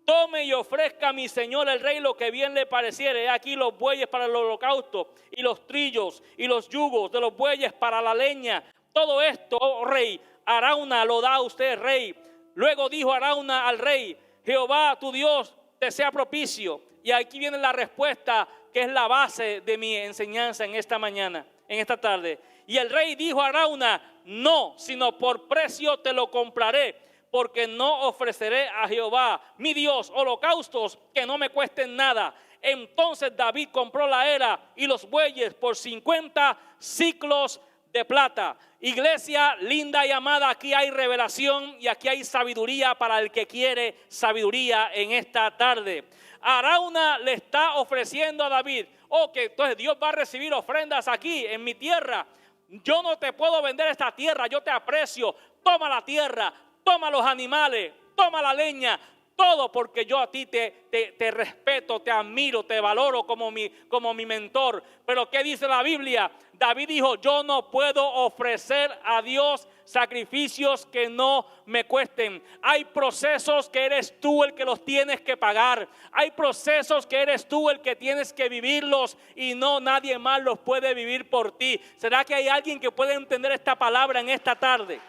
tome y ofrezca a mi señor el rey lo que bien le pareciere. He aquí los bueyes para el holocausto, y los trillos y los yugos de los bueyes para la leña. Todo esto, oh rey, Arauna lo da a usted, rey. Luego dijo Arauna al rey: Jehová tu Dios te sea propicio. Y aquí viene la respuesta, que es la base de mi enseñanza en esta mañana, en esta tarde. Y el rey dijo a Arauna: no, sino por precio te lo compraré, porque no ofreceré a Jehová mi Dios holocaustos que no me cuesten nada. Entonces David compró la era y los bueyes por 50 siclos de plata. Iglesia linda y amada, aquí hay revelación y aquí hay sabiduría para el que quiere sabiduría en esta tarde. Arauna le está ofreciendo a David: que entonces Dios va a recibir ofrendas aquí en mi tierra. Yo no te puedo vender esta tierra, yo te aprecio. Toma la tierra, toma los animales, toma la leña, todo, porque yo a ti te respeto, te admiro, te valoro como mi mentor. Pero ¿qué dice la Biblia? David dijo: yo no puedo ofrecer a Dios sacrificios que no me cuesten. Hay procesos que eres tú el que los tienes que pagar. Hay procesos que eres tú el que tienes que vivirlos, y no nadie más los puede vivir por ti. ¿Será que hay alguien que puede entender esta palabra en esta tarde?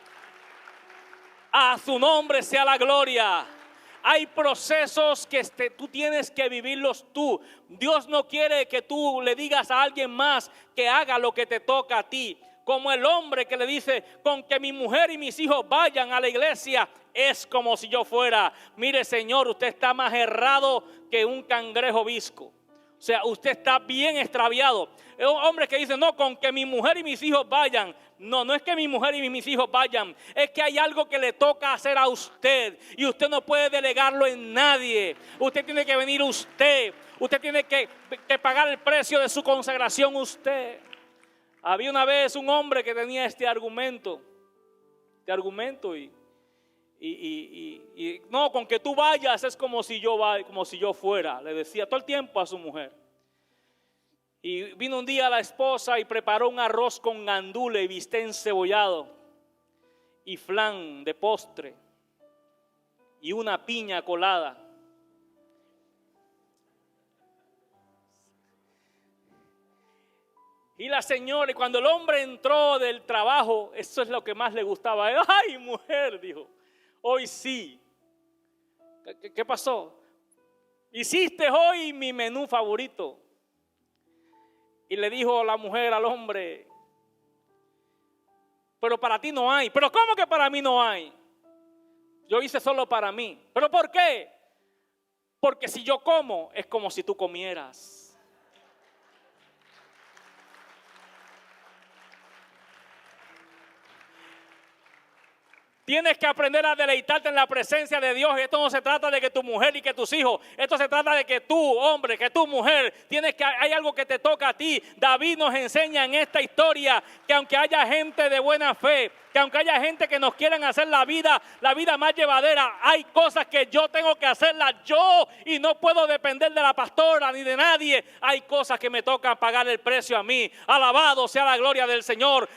A su nombre sea la gloria. Hay procesos que tú tienes que vivirlos tú. Dios no quiere que tú le digas a alguien más que haga lo que te toca a ti. Como el hombre que le dice: con que mi mujer y mis hijos vayan a la iglesia, es como si yo fuera. Mire, señor, usted está más errado que un cangrejo visco. O sea, usted está bien extraviado. Es un hombre que dice: no, con que mi mujer y mis hijos vayan. No es que mi mujer y mis hijos vayan. Es que hay algo que le toca hacer a usted, y usted no puede delegarlo en nadie. Usted tiene que venir usted. Usted tiene que pagar el precio de su consagración usted. Había una vez un hombre que tenía este argumento y no, con que tú vayas es como si yo fuera, le decía todo el tiempo a su mujer. Y vino un día la esposa y preparó un arroz con gandules y bistec encebollado y flan de postre y una piña colada. Y la señora, cuando el hombre entró del trabajo, eso es lo que más le gustaba. Ay, mujer, dijo, hoy sí. ¿Qué pasó? Hiciste hoy mi menú favorito. Y le dijo la mujer al hombre: pero para ti no hay. ¿Pero cómo que para mí no hay? Yo hice solo para mí. ¿Pero por qué? Porque si yo como, es como si tú comieras. Tienes que aprender a deleitarte en la presencia de Dios. Esto no se trata de que tu mujer y que tus hijos. Esto se trata de que tú, hombre, que tu mujer, hay algo que te toca a ti. David nos enseña en esta historia que aunque haya gente de buena fe, que aunque haya gente que nos quieran hacer la vida más llevadera, hay cosas que yo tengo que hacerlas yo, y no puedo depender de la pastora ni de nadie. Hay cosas que me tocan pagar el precio a mí. Alabado sea la gloria del Señor.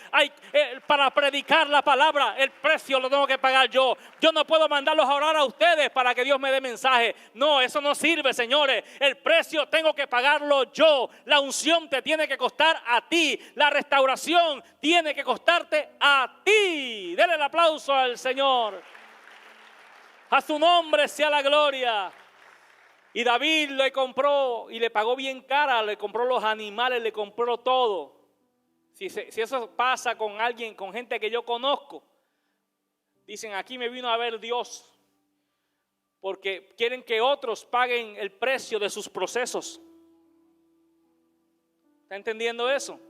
Para predicar la palabra, el precio lo tengo que pagar yo. Yo no puedo mandarlos a orar a ustedes para que Dios me dé mensaje. No, eso no sirve, señores. El precio tengo que pagarlo yo. La unción te tiene que costar a ti. La restauración tiene que costarte a ti. Denle el aplauso al Señor. A su nombre sea la gloria. Y David le compró y le pagó bien cara, le compró los animales, le compró todo. Si eso pasa con alguien, con gente que yo conozco, dicen, aquí me vino a ver Dios, porque quieren que otros paguen el precio de sus procesos. ¿Está entendiendo eso?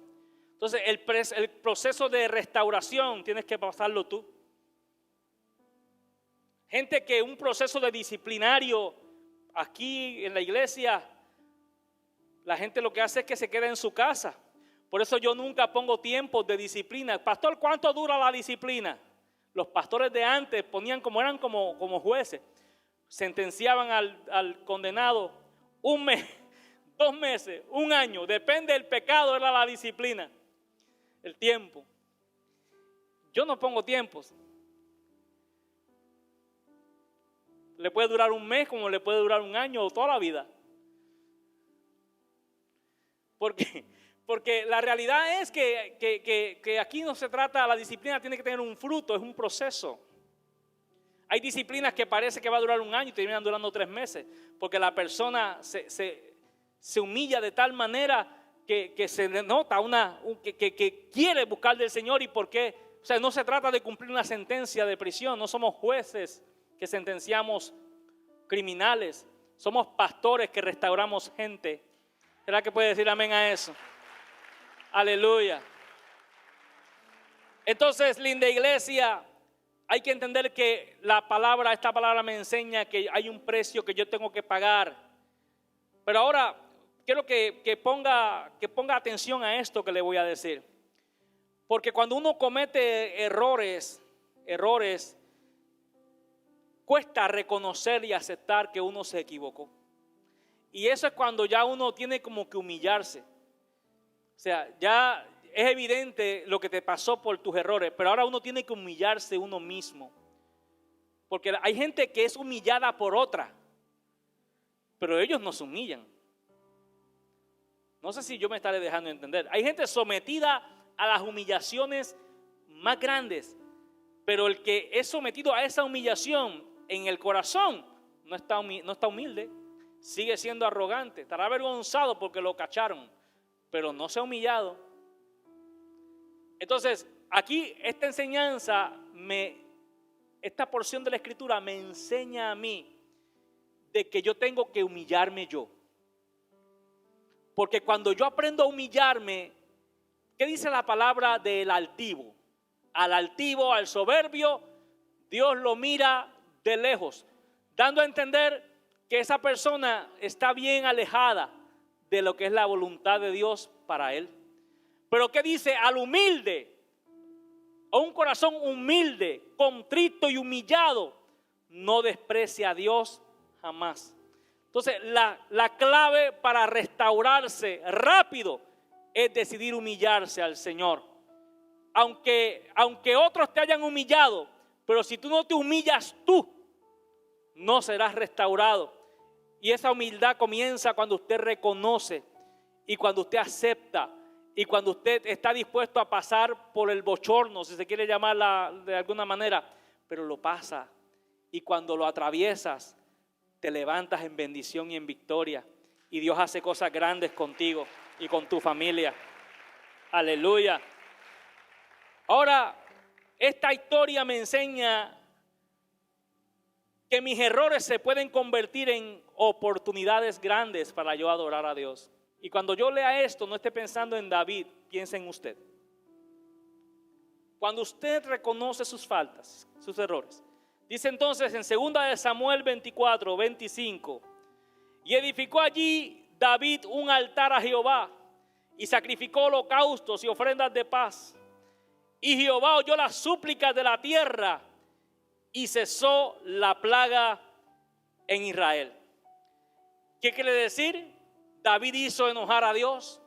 Entonces el proceso de restauración tienes que pasarlo tú. Gente que un proceso de disciplinario aquí en la iglesia, la gente lo que hace es que se queda en su casa. Por eso yo nunca pongo tiempos de disciplina. Pastor, ¿cuánto dura la disciplina? Los pastores de antes eran como jueces. Sentenciaban al condenado 1 mes, 2 meses, 1 año. Depende del pecado, era la disciplina. El tiempo. Yo no pongo tiempos. Le puede durar 1 mes como le puede durar 1 año o toda la vida. Porque la realidad es que aquí no se trata, la disciplina tiene que tener un fruto, es un proceso. Hay disciplinas que parece que va a durar 1 año y terminan durando 3 meses, porque la persona se humilla de tal manera que se le nota que quiere buscar del Señor. ¿Y por qué? O sea, no se trata de cumplir una sentencia de prisión, no somos jueces que sentenciamos criminales, somos pastores que restauramos gente. ¿Será que puede decir amén a eso? Aleluya. Entonces, linda iglesia, hay que entender que esta palabra me enseña que hay un precio que yo tengo que pagar. Pero ahora quiero que ponga atención a esto que le voy a decir. Porque cuando uno comete errores, cuesta reconocer y aceptar que uno se equivocó. Y eso es cuando ya uno tiene como que humillarse. O sea, ya es evidente lo que te pasó por tus errores, pero ahora uno tiene que humillarse uno mismo. Porque hay gente que es humillada por otra, pero ellos no se humillan. No sé si yo me estaré dejando entender. Hay gente sometida a las humillaciones más grandes, pero el que es sometido a esa humillación en el corazón no está humilde, sigue siendo arrogante, estará avergonzado porque lo cacharon, pero no se ha humillado. Entonces, aquí esta enseñanza, esta porción de la Escritura me enseña a mí de que yo tengo que humillarme yo. Porque cuando yo aprendo a humillarme, ¿qué dice la palabra del altivo? Al altivo, al soberbio, Dios lo mira de lejos, dando a entender que esa persona está bien alejada de lo que es la voluntad de Dios para él. Pero ¿qué dice? Al humilde, a un corazón humilde, contrito y humillado, no desprecia a Dios jamás. Entonces la clave para restaurarse rápido es decidir humillarse al Señor. Aunque otros te hayan humillado, pero si tú no te humillas tú, no serás restaurado. Y esa humildad comienza cuando usted reconoce y cuando usted acepta y cuando usted está dispuesto a pasar por el bochorno, si se quiere llamarla de alguna manera, pero lo pasa. Y cuando lo atraviesas, te levantas en bendición y en victoria. Y Dios hace cosas grandes contigo y con tu familia. Aleluya. Ahora, esta historia me enseña que mis errores se pueden convertir en oportunidades grandes para yo adorar a Dios. Y cuando yo lea esto, no esté pensando en David, piense en usted. Cuando usted reconoce sus faltas, sus errores. Dice entonces en 2 Samuel 24, 25, y edificó allí David un altar a Jehová y sacrificó holocaustos y ofrendas de paz. Y Jehová oyó las súplicas de la tierra y cesó la plaga en Israel. ¿Qué quiere decir? David hizo enojar a Dios,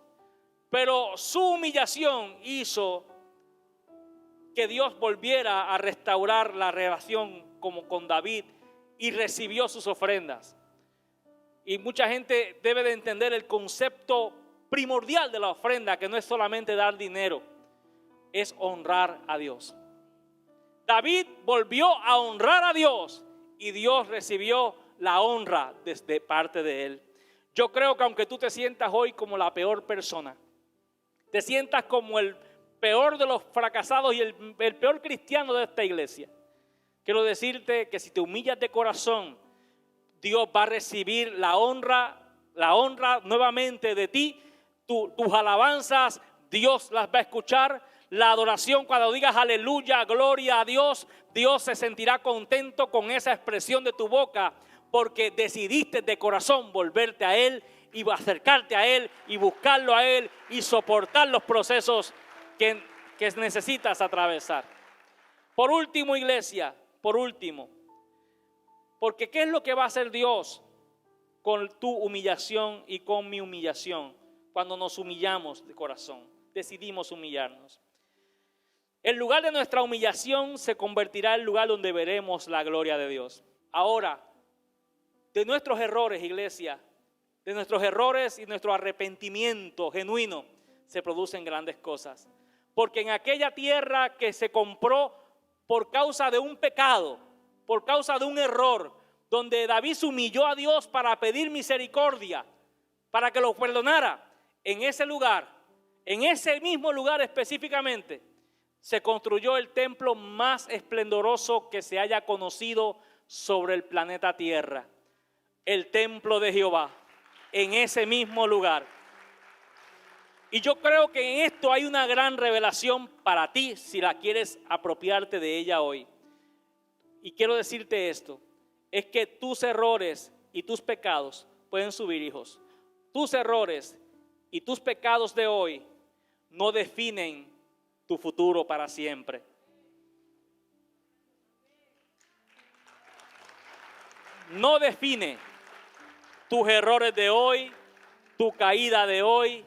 pero su humillación hizo que Dios volviera a restaurar la relación como con David y recibió sus ofrendas. Y mucha gente debe de entender el concepto primordial de la ofrenda, que no es solamente dar dinero, es honrar a Dios. David volvió a honrar a Dios y Dios recibió la honra desde parte de Él. Yo creo que aunque tú te sientas hoy como la peor persona, te sientas como el peor de los fracasados y el peor cristiano de esta iglesia, quiero decirte que si te humillas de corazón, Dios va a recibir la honra nuevamente de ti. Tus alabanzas, Dios las va a escuchar. La adoración, cuando digas aleluya, gloria a Dios, Dios se sentirá contento con esa expresión de tu boca, porque decidiste de corazón volverte a Él y acercarte a Él y buscarlo a Él y soportar los procesos que necesitas atravesar. Por último, iglesia, porque ¿qué es lo que va a hacer Dios con tu humillación y con mi humillación? Cuando nos humillamos de corazón, decidimos humillarnos. El lugar de nuestra humillación se convertirá en el lugar donde veremos la gloria de Dios. Ahora, de nuestros errores, iglesia, de nuestros errores y nuestro arrepentimiento genuino, se producen grandes cosas. Porque en aquella tierra que se compró por causa de un pecado, por causa de un error, donde David se humilló a Dios para pedir misericordia, para que lo perdonara, en ese lugar, en ese mismo lugar específicamente, se construyó el templo más esplendoroso que se haya conocido sobre el planeta Tierra. El templo de Jehová, en ese mismo lugar. Y yo creo que en esto hay una gran revelación para ti, si la quieres apropiarte de ella hoy. Y quiero decirte esto, es que tus errores y tus pecados pueden subir, hijos. Tus errores y tus pecados de hoy no definen tu futuro para siempre. No define tus errores de hoy, tu caída de hoy,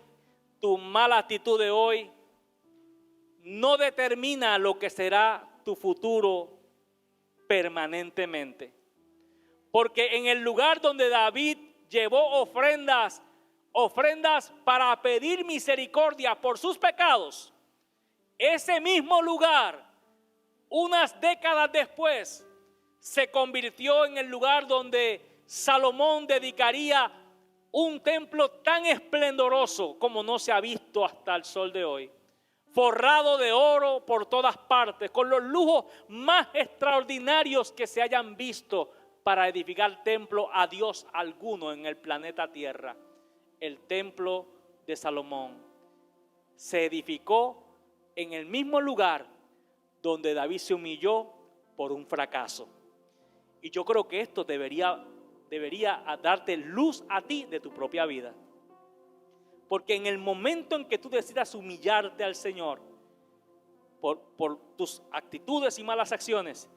tu mala actitud de hoy. No determina lo que será tu futuro permanentemente. Porque en el lugar donde David llevó ofrendas para pedir misericordia por sus pecados, ese mismo lugar, unas décadas después, se convirtió en el lugar donde Salomón dedicaría un templo tan esplendoroso como no se ha visto hasta el sol de hoy, forrado de oro por todas partes, con los lujos más extraordinarios que se hayan visto para edificar templo a Dios alguno en el planeta Tierra. El templo de Salomón se edificó en el mismo lugar donde David se humilló por un fracaso. Y yo creo que esto debería darte luz a ti de tu propia vida. Porque en el momento en que tú decidas humillarte al Señor por tus actitudes y malas acciones,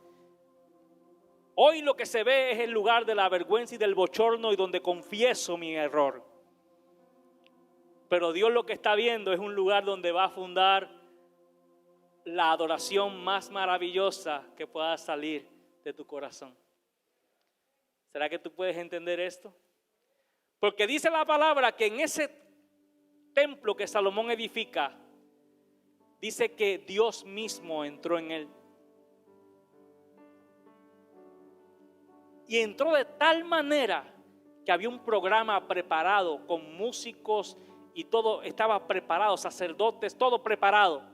hoy lo que se ve es el lugar de la vergüenza y del bochorno y donde confieso mi error. Pero Dios lo que está viendo es un lugar donde va a fundar la adoración más maravillosa que pueda salir de tu corazón. ¿Será que tú puedes entender esto? Porque dice la palabra que en ese templo que Salomón edifica, dice que Dios mismo entró en él. Y entró de tal manera que había un programa preparado con músicos y todo estaba preparado, sacerdotes, todo preparado.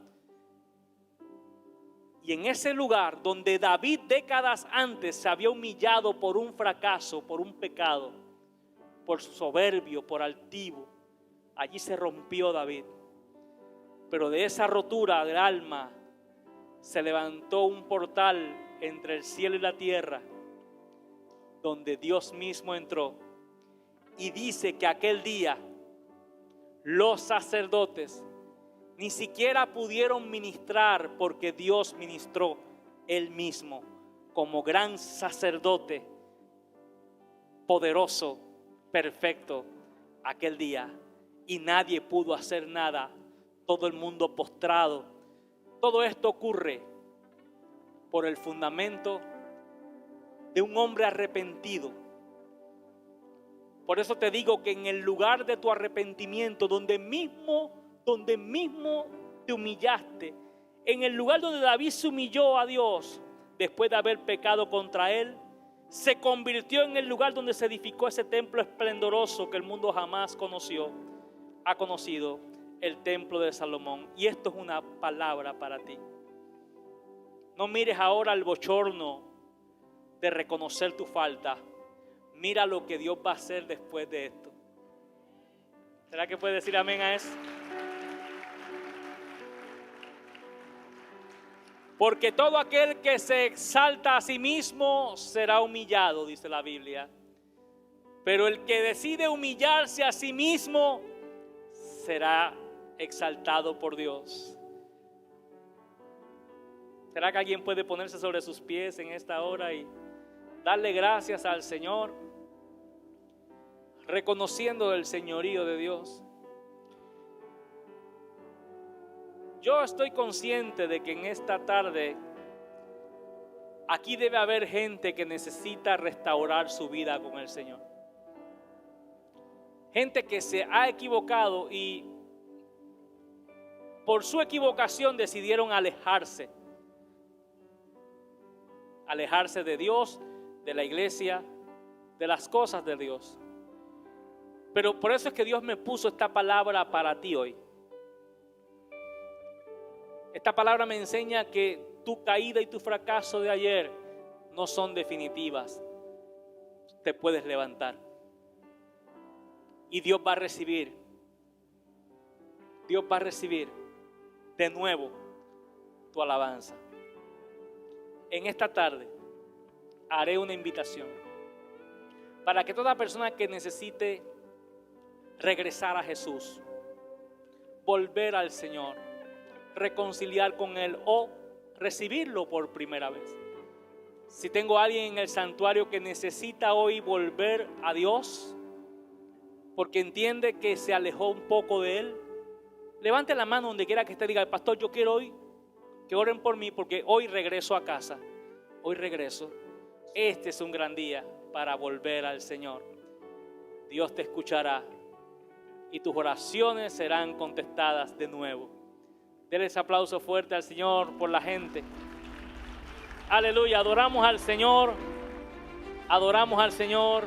Y en ese lugar donde David décadas antes se había humillado por un fracaso, por un pecado, por soberbio, por altivo, allí se rompió David. Pero de esa rotura del alma se levantó un portal entre el cielo y la tierra, donde Dios mismo entró. Y dice que aquel día los sacerdotes ni siquiera pudieron ministrar, porque Dios ministró Él mismo como gran sacerdote, poderoso, perfecto, aquel día. Y nadie pudo hacer nada, todo el mundo postrado. Todo esto ocurre por el fundamento de un hombre arrepentido. Por eso te digo que en el lugar de tu arrepentimiento, donde mismo te humillaste, en el lugar donde David se humilló a Dios después de haber pecado contra él, se convirtió en el lugar donde se edificó ese templo esplendoroso que el mundo jamás ha conocido, el templo de Salomón. Y esto es una palabra para ti. No mires ahora el bochorno de reconocer tu falta. Mira lo que Dios va a hacer después de esto. ¿Será que puede decir amén a eso? Porque todo aquel que se exalta a sí mismo será humillado, dice la Biblia. Pero el que decide humillarse a sí mismo será exaltado por Dios. ¿Será que alguien puede ponerse sobre sus pies en esta hora y darle gracias al Señor, reconociendo el señorío de Dios? Yo estoy consciente de que en esta tarde aquí debe haber gente que necesita restaurar su vida con el Señor. Gente que se ha equivocado y por su equivocación decidieron alejarse de Dios, de la iglesia, de las cosas de Dios. Pero por eso es que Dios me puso esta palabra para ti hoy. Esta palabra me enseña que tu caída y tu fracaso de ayer no son definitivas. Te puedes levantar. Y Dios va a recibir de nuevo tu alabanza. En esta tarde haré una invitación para que toda persona que necesite regresar a Jesús, volver al Señor, reconciliar con Él o recibirlo por primera vez. Si tengo a alguien en el santuario que necesita hoy volver a Dios porque entiende que se alejó un poco de Él, levante la mano donde quiera que esté, diga: pastor, yo quiero hoy que oren por mí porque hoy regreso a casa. Hoy regreso. Este es un gran día para volver al Señor. Dios te escuchará y tus oraciones serán contestadas de nuevo. Denle ese aplauso fuerte al Señor por la gente. Aleluya, adoramos al Señor. Adoramos al Señor.